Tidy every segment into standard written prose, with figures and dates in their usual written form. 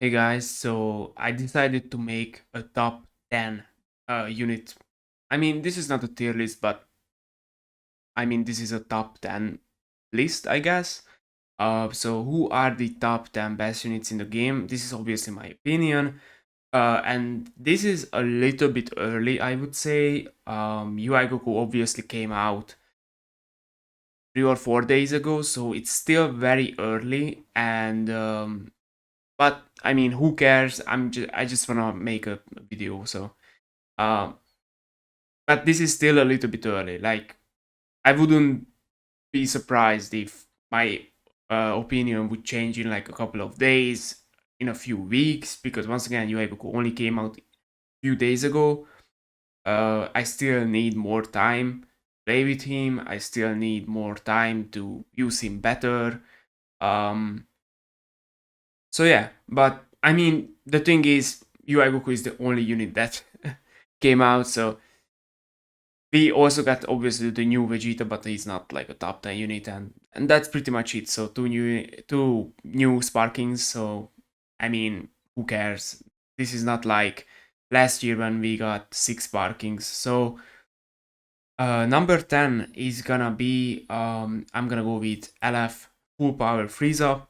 Hey guys, so I decided to make a top 10 unit. I mean, this is not a tier list, but I mean, this is a top 10 list, I guess. So who are the top 10 best units in the game? This is obviously my opinion. And this is a little bit early, I would say. UI Goku obviously came out 3 or 4 days ago, so it's still very early. And but I mean, who cares? I just wanna make a video, so um, but this is still a little bit early. Like, I wouldn't be surprised if my opinion would change in like a couple of days, in a few weeks, because once again, Yuebuku only came out a few days ago. I still need more time to play with him. I still need more time to use him better. Um, so yeah, but I mean, the thing is, UI Goku is the only unit that came out, so we also got obviously the new Vegeta, but he's not like a top 10 unit, and that's pretty much it. So two new Sparkings. So I mean, who cares? This is not like last year when we got 6 Sparkings. So number 10 is gonna be I'm gonna go with LF Full Power Frieza.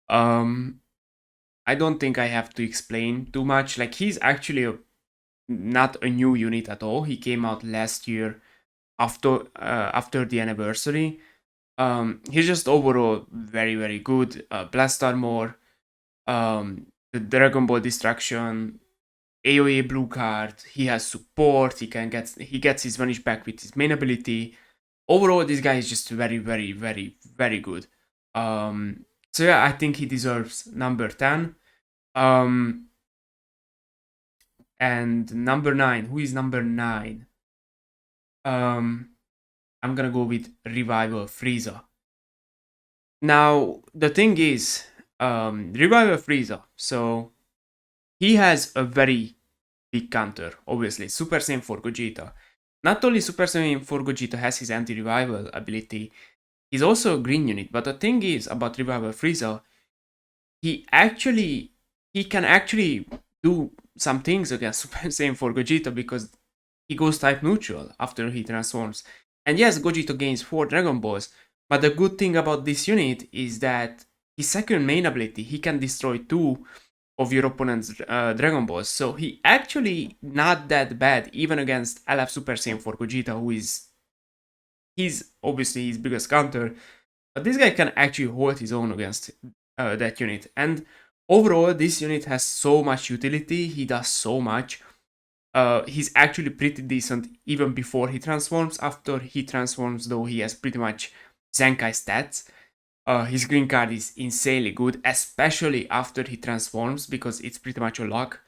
Um, I don't think I have to explain too much. Like, he's actually not a new unit at all. He came out last year after the anniversary. He's just overall very good. Blast Armor, the Dragon Ball Destruction, AoE blue card. He has support. He gets his vanish back with his main ability. Overall, this guy is just very good. So yeah, I think he deserves number 10. Um, and number 9. Who is number 9? Um, I'm gonna go with Revival Frieza. Now, the thing is, Revival Frieza, so he has a very big counter, obviously. Super Saiyan for Gogeta. Not only Super Saiyan for Gogeta has his anti-revival ability, he's also a green unit, but the thing is about Revival Frieza, he he can actually do some things against Super Saiyan for Gogeta because he goes type neutral after he transforms. And yes, Gogeta gains 4 Dragon Balls, but the good thing about this unit is that his second main ability, he can destroy 2 of your opponent's Dragon Balls. So he actually not that bad even against LF Super Saiyan for Gogeta, who is he's obviously his biggest counter. But this guy can actually hold his own against that unit. And overall, this unit has so much utility. He does so much. He's actually pretty decent even before he transforms. After he transforms, though, he has pretty much Zenkai stats. His green card is insanely good, especially after he transforms, because it's pretty much a lock.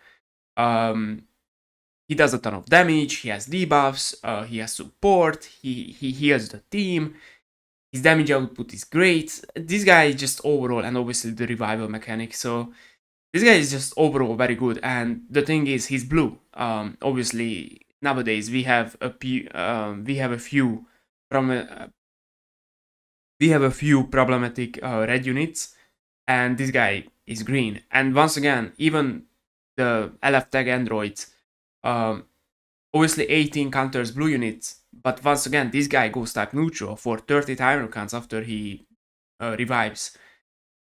He does a ton of damage, he has debuffs, he has support, he heals the team, his damage output is great. This guy is just overall, and obviously the revival mechanic, so this guy is just overall very good. And the thing is, he's blue. Obviously nowadays we have a few from we have a few problematic red units, and this guy is green. And once again, even the LF tag androids, um, obviously 18 counters blue units, but once again, this guy goes type neutral for 30 timer counts after he revives,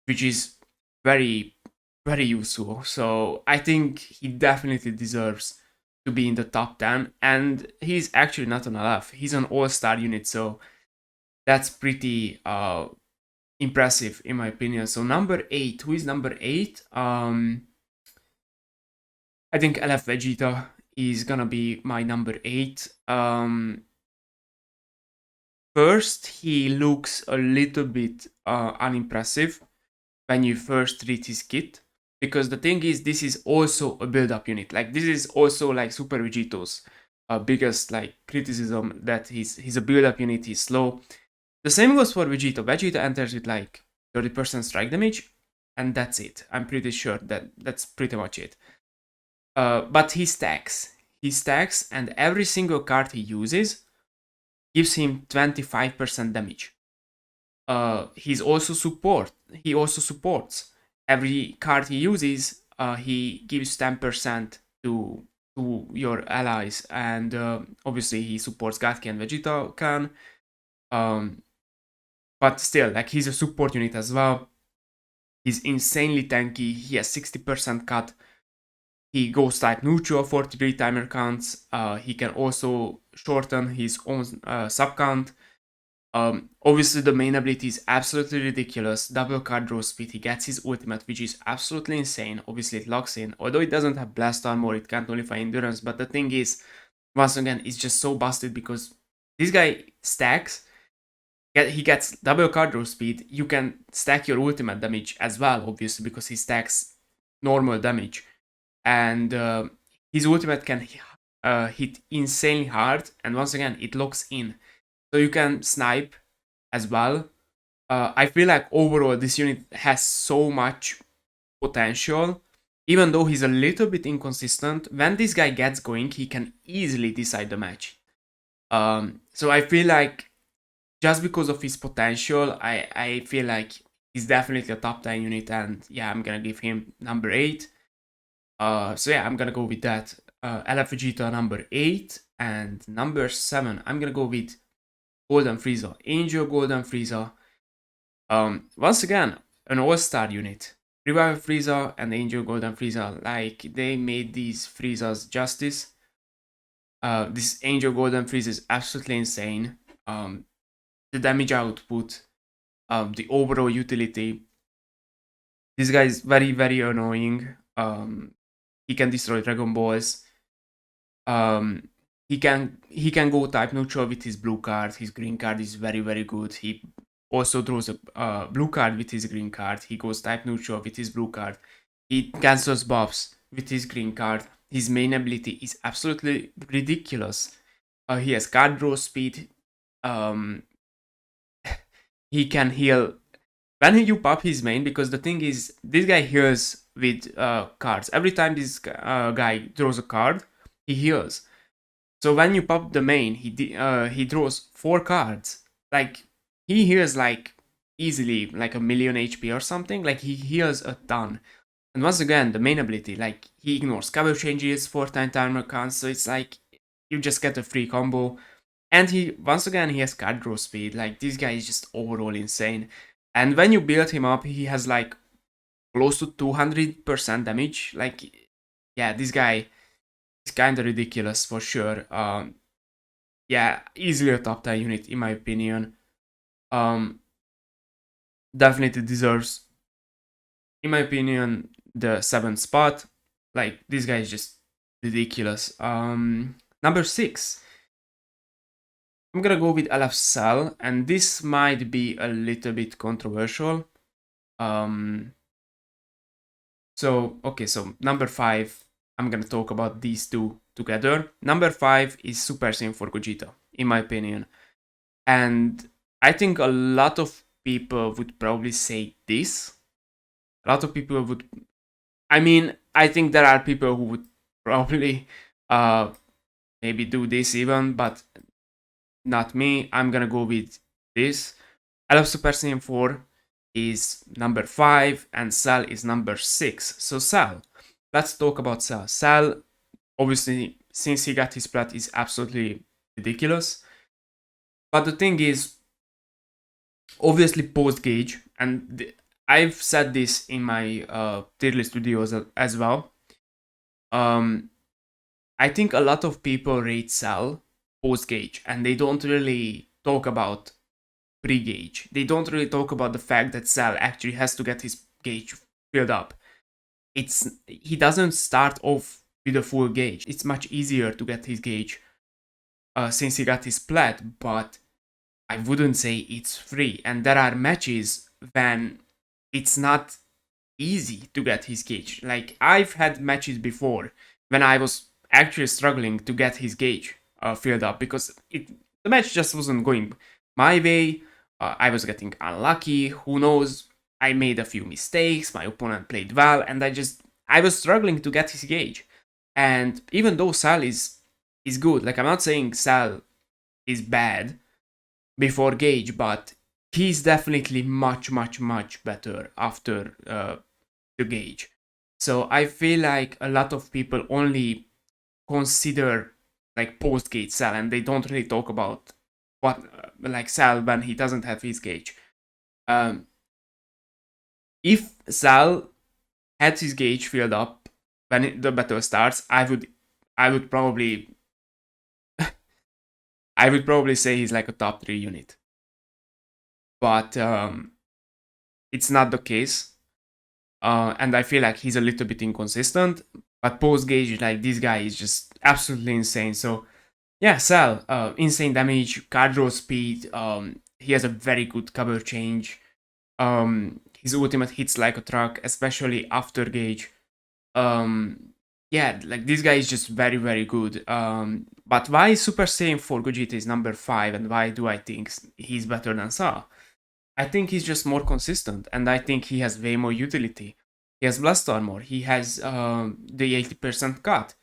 which is very useful. So I think he definitely deserves to be in the top 10, and he's actually not an LF, he's an all-star unit, so that's pretty impressive in my opinion. So number 8, who is number 8? I think LF Vegeta is gonna be my number 8. First, he looks a little bit unimpressive when you first read his kit, because the thing is, this is also a build-up unit. Like, this is also like Super Vegeto's biggest like criticism, that he's a build-up unit, he's slow. The same goes for Vegeta. Vegeta enters with like 30% strike damage, and that's it. I'm pretty sure that that's pretty much it. But he stacks. He stacks, and every single card he uses gives him 25% damage. He also supports. every card he uses, he gives 10% to your allies, and obviously he supports Gatki and Vegeta can. Um, but still, like, he's a support unit as well. He's insanely tanky. He has 60% cut. He goes type neutral for 3 timer counts. He can also shorten his own sub count. Obviously, the main ability is absolutely ridiculous. Double card draw speed. He gets his ultimate, which is absolutely insane. Obviously, it locks in. Although it doesn't have blast armor, it can't nullify endurance. But the thing is, once again, it's just so busted because this guy stacks. He gets double card draw speed. You can stack your ultimate damage as well, obviously, because he stacks normal damage. And his ultimate can hit insanely hard. And once again, it locks in. So you can snipe as well. I feel like overall this unit has so much potential. Even though he's a little bit inconsistent, when this guy gets going, he can easily decide the match. So I feel like just because of his potential, I feel like he's definitely a top 10 unit, and yeah, I'm gonna give him number 8. So yeah, I'm gonna go with that. LF Vegeta number 8, and number 7, I'm gonna go with Golden Frieza, Angel Golden Frieza. Once again, an all-star unit. Revival Frieza and Angel Golden Frieza, like, they made these Friezas justice. This Angel Golden Frieza is absolutely insane. The damage output, the overall utility. This guy is very, very annoying. He can destroy Dragon Balls. He can go type neutral with his blue card. His green card is very, very good. He also draws a blue card with his green card. He goes type neutral with his blue card. He cancels buffs with his green card. His main ability is absolutely ridiculous. He has card draw speed. He can heal when you pop his main, because the thing is, this guy heals with cards. Every time this guy draws a card, he heals. So when you pop the main, he draws 4 cards. Like, he heals like easily like a million HP or something. Like, he heals a ton. And once again, the main ability, like, he ignores cover changes, 4 timer counts. So it's like you just get a free combo. And once again, he has card draw speed. Like, this guy is just overall insane. And when you build him up, he has like close to 200% damage. Like, yeah, this guy is kind of ridiculous for sure. Yeah, easily a top 10 unit in my opinion. Definitely deserves, in my opinion, the 7th spot. Like, this guy is just ridiculous. Number 6. I'm gonna go with LF Cell, and this might be a little bit controversial. So number 5, I'm gonna talk about these two together. Number 5 is Super Saiyan for Gogeta, in my opinion. And I think a lot of people would probably say this. A lot of people would, I mean, I think there are people who would probably maybe do this even, but not me. I'm gonna go with this. I love Super Saiyan 4 is number 5 and Cell is number 6. So Cell, let's talk about Cell. Cell, obviously, since he got his plat, is absolutely ridiculous. But the thing is, obviously, post gauge, and I've said this in my tier list videos as well. I think a lot of people rate Cell post gauge, and they don't really talk about pre-gauge. They don't really talk about the fact that Cell actually has to get his gauge filled up. He doesn't start off with a full gauge. It's much easier to get his gauge since he got his plat, but I wouldn't say it's free. And there are matches when it's not easy to get his gauge. Like, I've had matches before when I was actually struggling to get his gauge filled up because the match just wasn't going my way. I was getting unlucky. Who knows? I made a few mistakes. My opponent played well, and I was struggling to get his gauge. And even though Sal is good, like, I'm not saying Sal is bad before gauge, but he's definitely much, much, much better after the gauge. So I feel like a lot of people only consider like post gauge Cell, and they don't really talk about what like Cell when he doesn't have his gauge. Um, if Cell had his gauge filled up when the battle starts, I would probably I would probably say he's like a top 3 unit. But it's not the case. And I feel like he's a little bit inconsistent. But post gauge, like this guy is just absolutely insane. So yeah, Cell, insane damage, card draw speed. He has a very good cover change. His ultimate hits like a truck, especially after gauge. Yeah, like this guy is just very, very good. But why Super Saiyan 4 Gogeta is number 5, and why do I think he's better than Cell? I think he's just more consistent, and I think he has way more utility. He has Blast Armor, he has the 80% cut.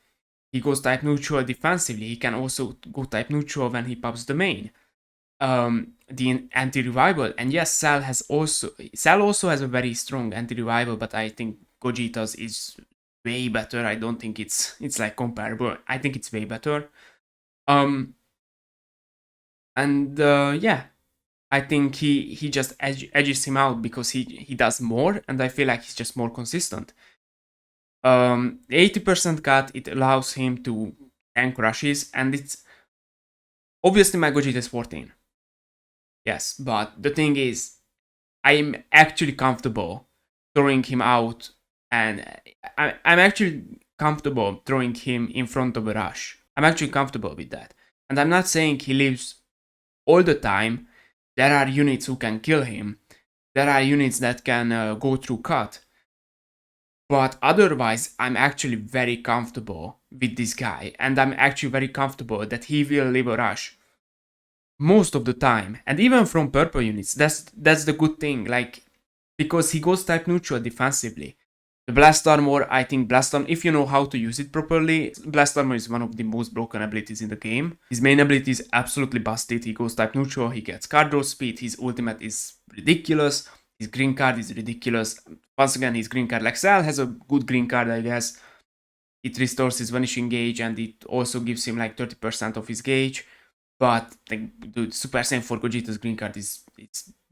He goes type neutral defensively. He can also go type neutral when he pops the main. The anti-revival, and yes, Cell also has a very strong anti-revival, but I think Gogeta's is way better. I don't think it's like comparable. I think it's way better. Um, and yeah, I think he just edges him out because he does more, and I feel like he's just more consistent. 80% cut, it allows him to tank rushes, and it's obviously my Gogeta is 14. Yes, but the thing is, I'm actually comfortable throwing him out, and I'm actually comfortable throwing him in front of a rush. I'm actually comfortable with that. And I'm not saying he lives all the time. There are units who can kill him. There are units that can go through cut. But otherwise, I'm actually very comfortable with this guy. And I'm actually very comfortable that he will live a rush most of the time. And even from purple units, that's the good thing. Like, because he goes type neutral defensively. The Blast Armor, I think Blast Armor, if you know how to use it properly, Blast Armor is one of the most broken abilities in the game. His main ability is absolutely busted. He goes type neutral, he gets card draw speed, his ultimate is ridiculous, his green card is ridiculous. Once again, his green card, like Cell has a good green card, I guess. It restores his vanishing gauge, and it also gives him like 30% of his gauge. But like, dude, Super Saiyan 4 Gogeta's green card it's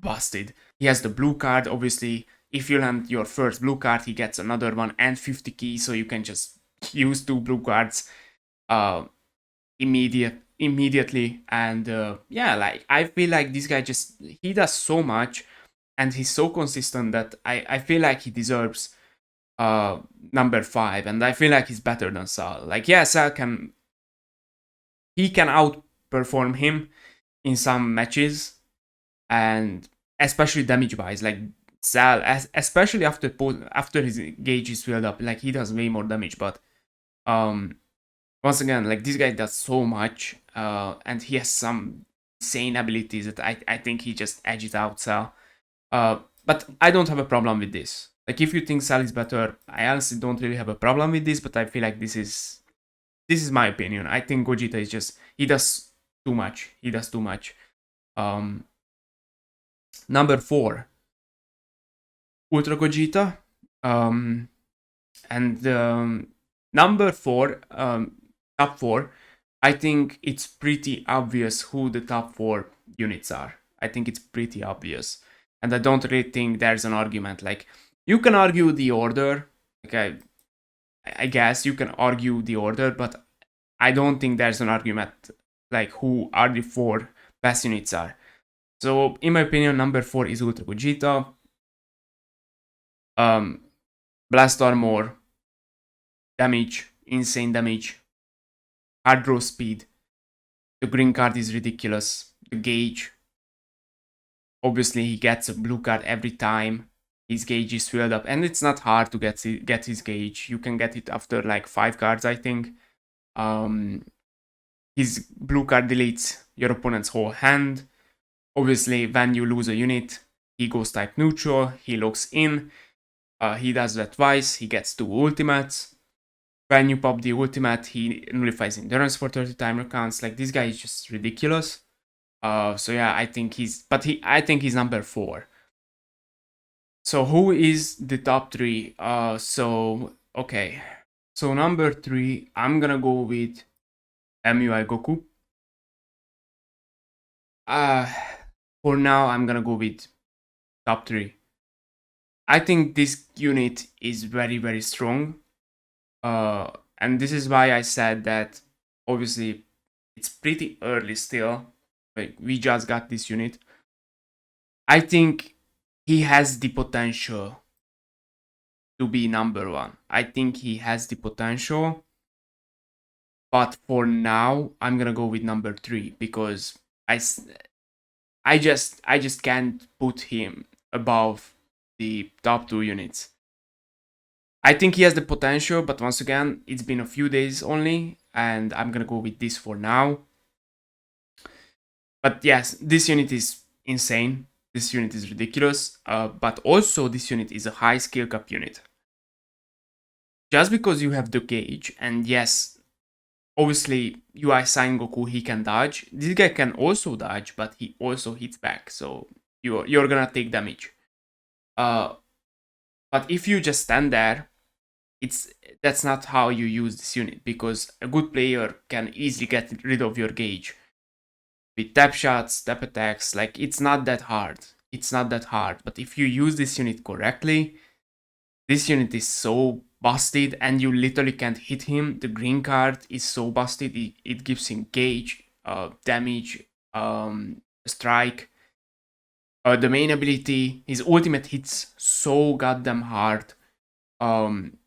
busted. He has the blue card, obviously. If you land your first blue card, he gets another one and 50 keys, so you can just use 2 blue cards immediately. And yeah, like I feel like this guy just he does so much, and he's so consistent that I feel like he deserves number 5, and I feel like he's better than Sal. Like yeah, Sal can outperform him in some matches, and especially damage wise, like Sal, especially after his gauge is filled up, like he does way more damage. But um, once again, like this guy does so much, and he has some insane abilities that I think he just edges out Sal. But I don't have a problem with this. Like if you think Sal is better, I honestly don't really have a problem with this. But I feel like this is my opinion. I think Gogeta is just he does too much. He does too much. Um, Number 4, Ultra Gogeta. And number 4, top 4, I think it's pretty obvious who the top 4 units are. I think it's pretty obvious. And I don't really think there's an argument. Like, you can argue the order. Like, I guess you can argue the order, but I don't think there's an argument like who are the 4 best units are. So, in my opinion, number 4 is Ultra Gogeta. Blast Armor, damage, insane damage, hard draw speed. The green card is ridiculous. The gauge, obviously he gets a blue card every time his gauge is filled up, and it's not hard to get his gauge. You can get it after like 5 cards, I think. His blue card deletes your opponent's whole hand. Obviously, when you lose a unit, he goes type neutral, he locks in. He does that twice, he gets 2 ultimates. When you pop the ultimate, he nullifies endurance for 30 timer counts. Like, this guy is just ridiculous. So yeah, I think he's number 4. So who is the top three? So okay. So number three, I'm gonna go with MUI Goku. Uh, for now, I'm gonna go with top three. I think this unit is very, very strong. And this is why I said that obviously it's pretty early still. Like, we just got this unit. I think he has the potential to be number one. I think he has the potential. But for now, I'm gonna go with number three because I just can't put him above the top two units. I think he has the potential, but once again, it's been a few days only, and I'm gonna go with this for now. But yes, this unit is insane. This unit is ridiculous. But also, this unit is a high skill cap unit. Just because you have the gauge, and yes, obviously you assign Goku, he can dodge. This guy can also dodge, but he also hits back, so you're gonna take damage. Uh, but if you just stand there, it's that's not how you use this unit because a good player can easily get rid of your gauge with tap shots, tap attacks. Like it's not that hard. It's not that hard. But if you use this unit correctly, this unit is so busted and you literally can't hit him. The green card is so busted. It gives him gauge, damage, strike. The main ability, his ultimate hits so goddamn hard. Um,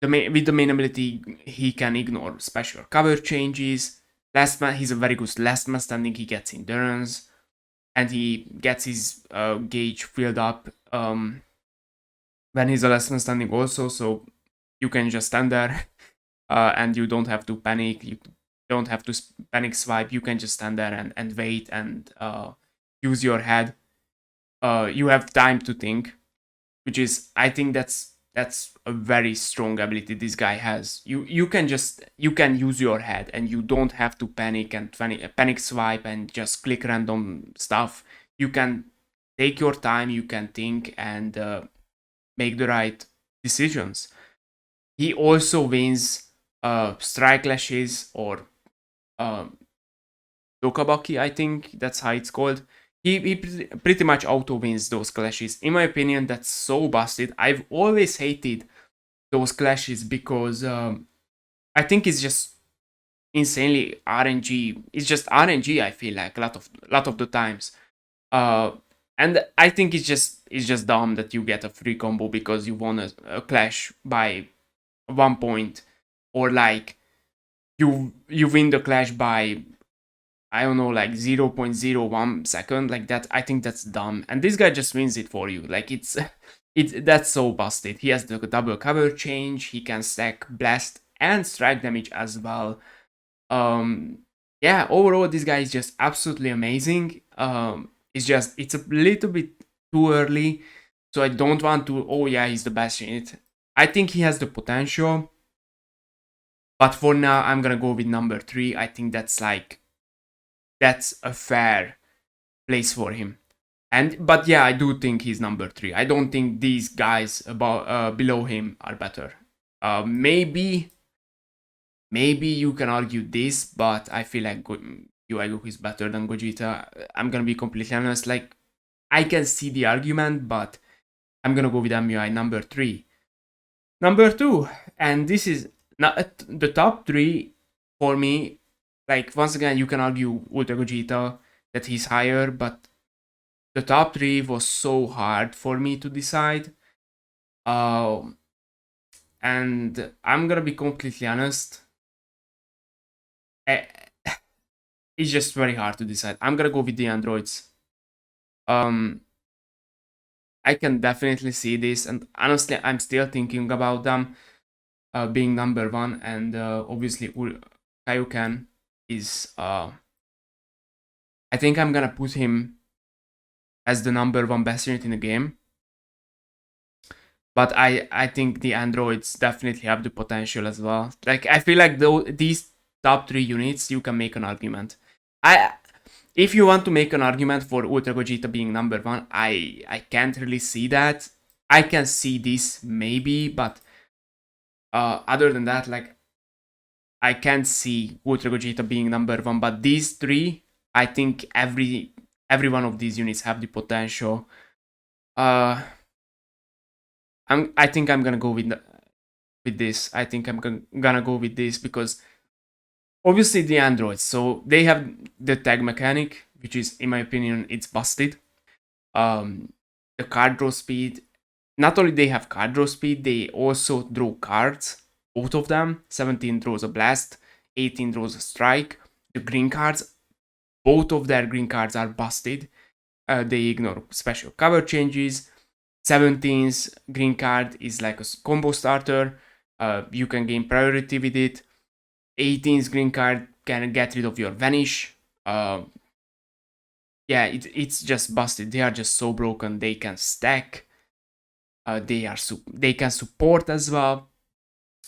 with the main ability, he can ignore special cover changes. Last man, he's a very good last man standing. He gets endurance, and he gets his gauge filled up when he's a last man standing also. So you can just stand there, and you don't have to panic. You don't have to panic swipe. You can just stand there and wait and use your head. You have time to think, which is I think that's a very strong ability this guy has. You can use your head and you don't have to panic and panic swipe and just click random stuff. You can take your time, you can think and make the right decisions. He also wins strike clashes or um, Dokabaki, I think that's how it's called. He pretty much auto wins those clashes. In my opinion, that's so busted. I've always hated those clashes because I think it's just insanely RNG. It's just RNG. I feel like a lot of the times, uh, and I think it's just dumb that you get a free combo because you won a clash by 1 point, or like you win the clash by I don't know, like 0.01 second, like that. I think that's dumb. And this guy just wins it for you. Like that's so busted. He has the double cover change, he can stack blast and strike damage as well. Um yeah, overall this guy is just absolutely amazing. It's a little bit too early. So I don't want to oh yeah, he's the best in it. I think he has the potential. But for now, I'm gonna go with number three. I think that's a fair place for him. But yeah, I do think he's number three. I don't think these guys above below him are better. Maybe you can argue this, but I feel like UI Goku is better than Gogeta. I'm gonna be completely honest. Like I can see the argument, but I'm gonna go with MUI number three. Number two, and this is not the top three for me. Like once again, you can argue Ultra Gogeta that he's higher, but the top three was so hard for me to decide. Um, and I'm gonna be completely honest. eh, It's just very hard to decide. I'm gonna go with the androids. Um, I can definitely see this, and honestly, I'm still thinking about them being number one, and obviously, Kaioken is. I think I'm gonna put him as the number one best unit in the game. But I think the androids definitely have the potential as well. Like I feel like these top three units, you can make an argument. I If you want to make an argument for Ultra Gogeta being number one, I can't really see that. I can see this maybe, but other than that, like I can't see Ultra Gogeta being number one. But these three, I think every one of these units have the potential. Uh, I think I'm gonna go with this. I think I'm gonna go with this because obviously the androids, so they have the tag mechanic, which is, in my opinion, it's busted. Um, the card draw speed. Not only they have card draw speed, they also draw cards. Both of them. 17 draws a blast, 18 draws a strike. The green cards, both of their green cards are busted. They ignore special cover changes. 17's green card is like a combo starter. You can gain priority with it. 18's green card can get rid of your vanish. Uh, yeah, it's just busted. They are just so broken. They can stack. They can support as well.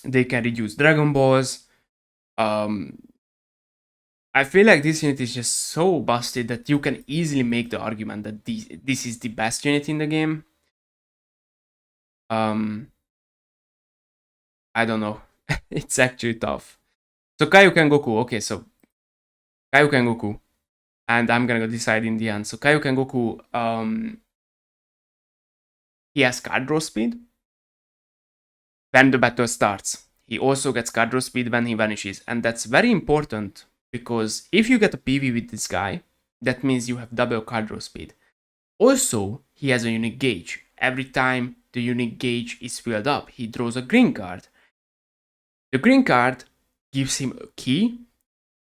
They can reduce Dragon Balls. Um, I feel like this unit is just so busted that you can easily make the argument that this is the best unit in the game. Um, I don't know. It's actually tough. So Kaioken Goku. Okay, so Kaioken Goku, and I'm gonna decide in the end. So Kaioken Goku, he has card draw speed when the battle starts. He also gets card draw speed when he vanishes, and that's very important because if you get a PV with this guy, that means you have double card draw speed. Also, he has a unique gauge. Every time the unique gauge is filled up, he draws a green card. The green card gives him a key,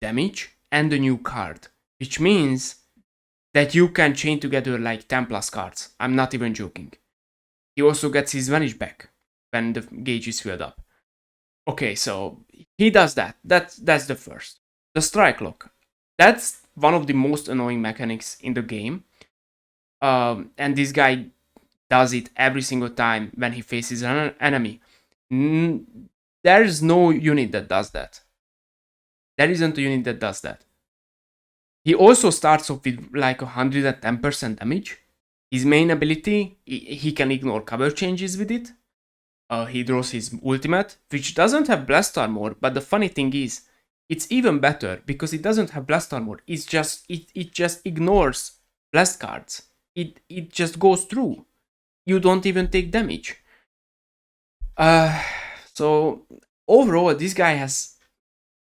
damage, and a new card, which means that you can chain together like 10 plus cards. I'm not even joking. He also gets his vanish back when the gauge is filled up. Okay, so he does that. That's the first. The strike lock. That's one of the most annoying mechanics in the game. And this guy does it every single time when he faces an enemy. There is no unit that does that. There isn't a unit that does that. He also starts off with like 110% damage. His main ability, he can ignore cover changes with it. He draws his ultimate, which doesn't have blast armor, but the funny thing is, it's even better because it doesn't have blast armor. It just ignores blast cards. It just goes through. You don't even take damage. Uh, so overall, this guy has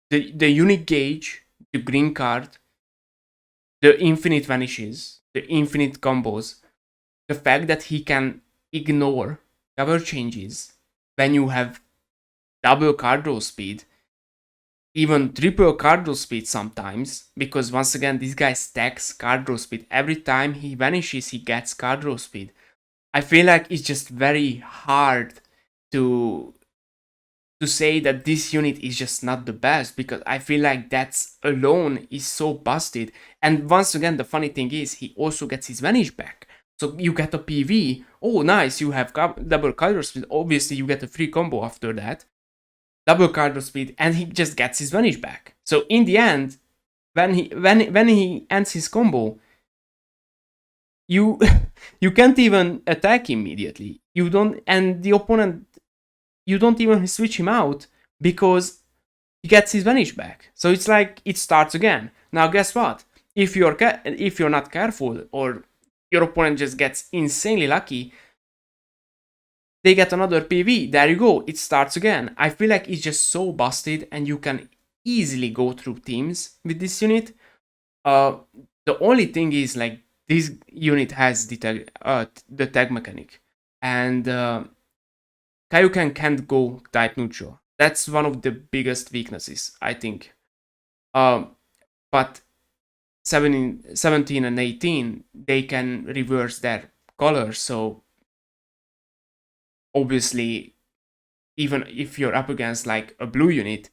the unique gauge, the green card, the infinite vanishes, the infinite combos, the fact that he can ignore cover changes when you have double card draw speed, even triple card draw speed sometimes, because once again, this guy stacks card draw speed. Every time he vanishes, he gets card draw speed. I feel like it's just very hard to say that this unit is just not the best because I feel like that's alone is so busted. And once again, the funny thing is he also gets his vanish back. So you get a PV. Oh, nice! You have double card speed. Obviously, you get a free combo after that. Double card speed, and he just gets his vanish back. So in the end, when he ends his combo, you you can't even attack immediately. You don't, and the opponent, you don't even switch him out because he gets his vanish back. So it's like it starts again. Now guess what? If you're not careful or your opponent just gets insanely lucky, they get another PV. There you go. It starts again. I feel like it's just so busted, and you can easily go through teams with this unit. Uh, the only thing is like this unit has the tag mechanic, and Kaioken can't go type neutral. That's one of the biggest weaknesses, I think. Um, but 17 and 18, they can reverse their colors. So obviously, even if you're up against like a blue unit,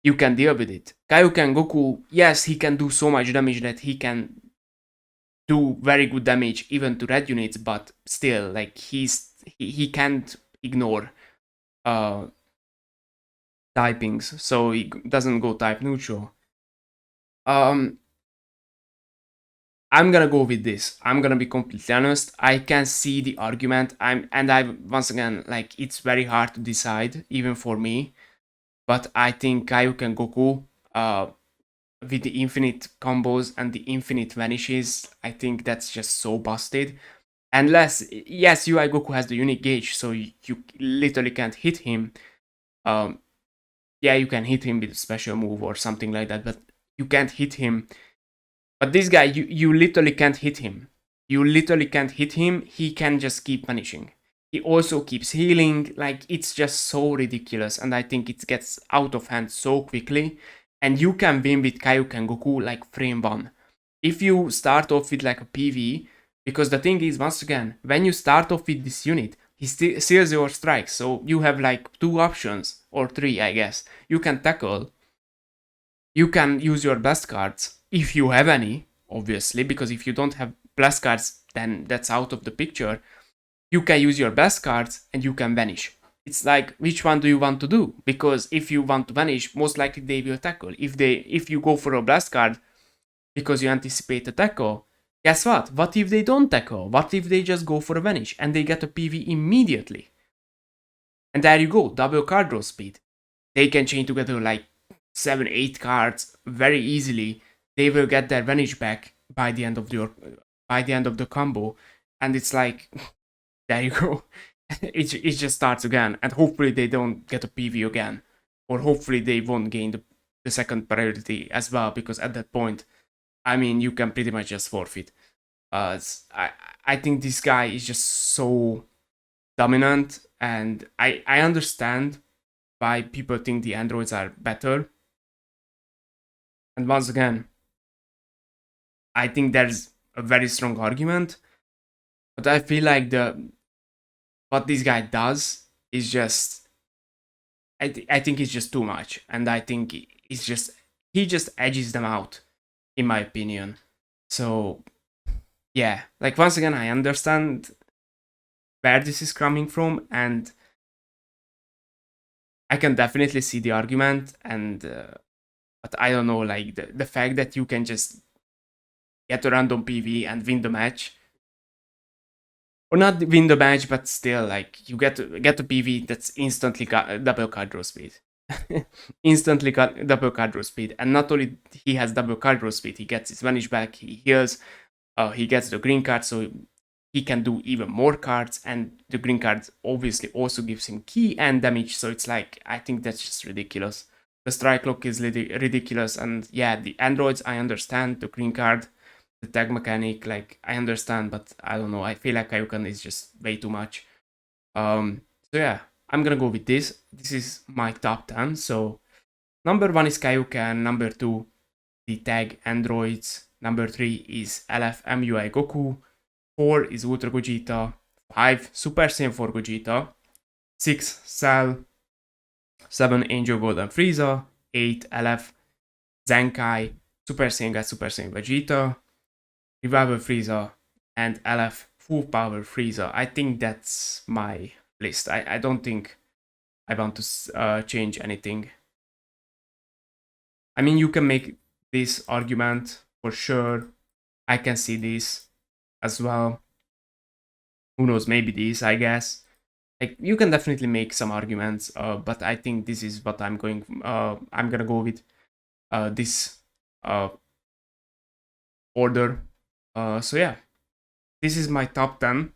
you can deal with it. Kaioken Goku, yes, he can do so much damage that he can do very good damage even to red units, but still, like he can't ignore uh typings, so he doesn't go type neutral. Um, I'm gonna go with this. I'm gonna be completely honest. I can see the argument. I once again, like, it's very hard to decide even for me. But I think Kaioken Goku, with the infinite combos and the infinite vanishes, I think that's just so busted. Unless, yes, UI Goku has the unique gauge, so you literally can't hit him. Um, yeah, you can hit him with a special move or something like that, but you can't hit him. But this guy, you literally can't hit him. You literally can't hit him. He can just keep punishing. He also keeps healing. Like, it's just so ridiculous, and I think it gets out of hand so quickly. And you can win with Kaioken Goku like frame 1. If you start off with like a PV, because the thing is, once again, when you start off with this unit, he seals your strikes, so you have like 2 options, or 3, I guess. You can tackle, you can use your blast cards, if you have any, obviously, because if you don't have blast cards, then that's out of the picture. You can use your blast cards, and you can vanish. It's like, which one do you want to do? Because if you want to vanish, most likely they will tackle. If you go for a blast card, because you anticipate a tackle, guess what? What if they don't tackle? What if they just go for a vanish and they get a PV immediately? And there you go, double card draw speed. They can chain together like 7, 8 cards very easily. They will get their vanish back by the end of the combo, and it's like, there you go. it just starts again, and hopefully they don't get a PV again, or hopefully they won't gain the second priority as well, because at that point, I mean, you can pretty much just forfeit. I think this guy is just so dominant, and I understand why people think the androids are better. And once again, I think there's a very strong argument, but I feel like what this guy does is just, I think it's just too much, and I think he just edges them out, in my opinion. So yeah, like, once again, I understand where this is coming from, and I can definitely see the argument, and but I don't know, like, the fact that you can just get a random PV and win the match, or not win the match, but still, like, you get a PV that's instantly got double card draw speed. Instantly got double card draw speed, and not only he has double card draw speed, he gets his vanish back, he heals, he gets the green card, so he can do even more cards, and the green card obviously also gives him key and damage, so it's like, I think that's just ridiculous. The strike lock is ridiculous, and yeah, the androids, I understand, the green card, the tag mechanic, like, I understand, but I don't know, I feel like Kaioken is just way too much. So yeah, I'm gonna go with this. This is my top 10, so number 1 is Kaioken, number 2, the tag androids, number 3 is LFMUI Goku, 4 is Ultra Gogeta, 5 Super Saiyan 4 Gogeta, 6 Cell, 7 Angel Golden Frieza, 8 LF Zenkai, Super Saiyan God, Super Saiyan Vegeta, Revival Frieza, and LF Full Power Frieza. I think that's my list. I don't think I want to change anything. I mean, you can make this argument for sure. I can see this as well. Who knows, maybe this, I guess. Like, you can definitely make some arguments, but I think this is what I'm gonna go with this order. So yeah, this is my top 10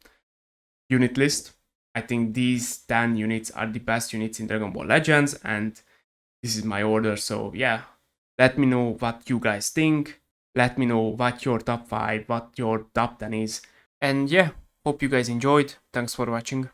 unit list. I think these 10 units are the best units in Dragon Ball Legends, and this is my order. So yeah, let me know what you guys think. Let me know what your top 5, what your top 10 is. And yeah, hope you guys enjoyed. Thanks for watching.